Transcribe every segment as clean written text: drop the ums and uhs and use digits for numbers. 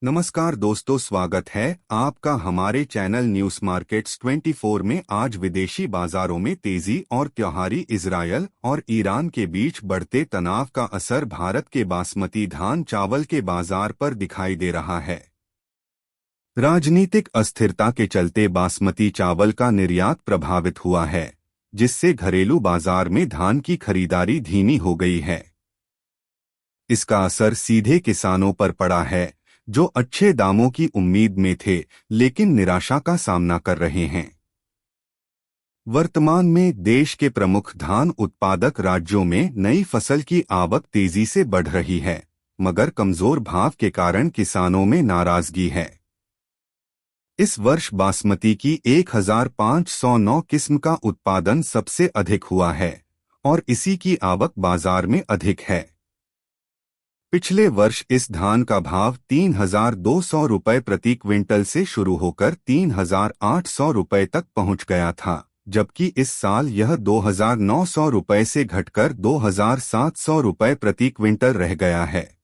नमस्कार दोस्तों, स्वागत है आपका हमारे चैनल न्यूज मार्केट्स 24 में। आज विदेशी बाजारों में तेजी और त्योहारी इजरायल और ईरान के बीच बढ़ते तनाव का असर भारत के बासमती धान चावल के बाजार पर दिखाई दे रहा है। राजनीतिक अस्थिरता के चलते बासमती चावल का निर्यात प्रभावित हुआ है, जिससे घरेलू बाजार में धान की खरीदारी धीमी हो गई है। इसका असर सीधे किसानों पर पड़ा है, जो अच्छे दामों की उम्मीद में थे लेकिन निराशा का सामना कर रहे हैं। वर्तमान में देश के प्रमुख धान उत्पादक राज्यों में नई फसल की आवक तेजी से बढ़ रही है, मगर कमजोर भाव के कारण किसानों में नाराजगी है। इस वर्ष बासमती की 1509 किस्म का उत्पादन सबसे अधिक हुआ है और इसी की आवक बाजार में अधिक है। पिछले वर्ष इस धान का भाव 3200 रुपये प्रति क्विंटल से शुरू होकर 3800 रुपये तक पहुंच गया था, जबकि इस साल यह 2900 रुपये से घटकर 2700 रुपये प्रति क्विंटल रह गया है।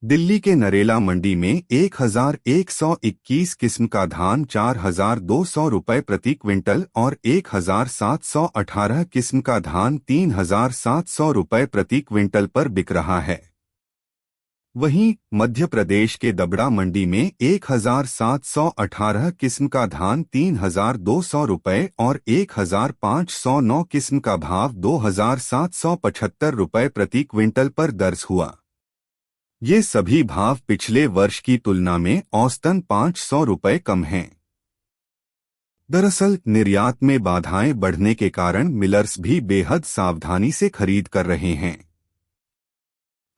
दिल्ली के नरेला मंडी में 1121 किस्म का धान 4200 रुपये प्रति क्विंटल और 1718 किस्म का धान 3700 रुपये प्रति क्विंटल पर बिक रहा है। वहीं मध्य प्रदेश के दबड़ा मंडी में 1718 किस्म का धान 3200 रुपये और 1509 किस्म का भाव 2775 रुपये प्रति क्विंटल पर दर्ज हुआ। ये सभी भाव पिछले वर्ष की तुलना में औसतन 500 रुपये कम हैं। दरअसल निर्यात में बाधाएं बढ़ने के कारण मिलर्स भी बेहद सावधानी से खरीद कर रहे हैं।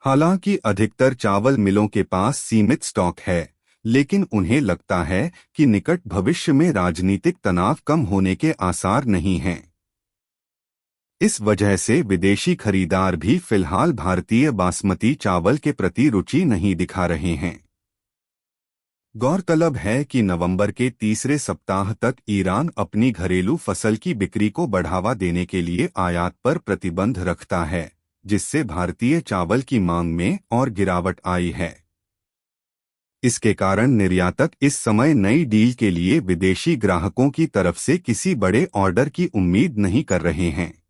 हालांकि अधिकतर चावल मिलों के पास सीमित स्टॉक है, लेकिन उन्हें लगता है कि निकट भविष्य में राजनीतिक तनाव कम होने के आसार नहीं हैं। इस वजह से विदेशी खरीदार भी फिलहाल भारतीय बासमती चावल के प्रति रुचि नहीं दिखा रहे हैं। गौरतलब है कि नवंबर के तीसरे सप्ताह तक ईरान अपनी घरेलू फसल की बिक्री को बढ़ावा देने के लिए आयात पर प्रतिबंध रखता है, जिससे भारतीय चावल की मांग में और गिरावट आई है। इसके कारण निर्यातक इस समय नई डील के लिए विदेशी ग्राहकों की तरफ से किसी बड़े ऑर्डर की उम्मीद नहीं कर रहे हैं।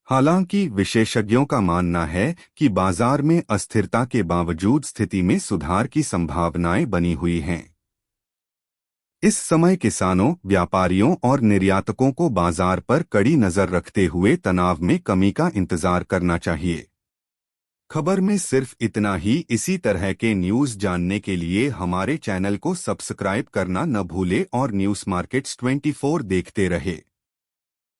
हालांकि विशेषज्ञों का मानना है कि बाजार में अस्थिरता के बावजूद स्थिति में सुधार की संभावनाएं बनी हुई हैं। इस समय किसानों, व्यापारियों और निर्यातकों को बाजार पर कड़ी नजर रखते हुए तनाव में कमी का इंतजार करना चाहिए। खबर में सिर्फ इतना ही। इसी तरह के न्यूज़ जानने के लिए हमारे चैनल को सब्सक्राइब करना न भूले और न्यूज़ मार्केट्स 24 देखते रहे।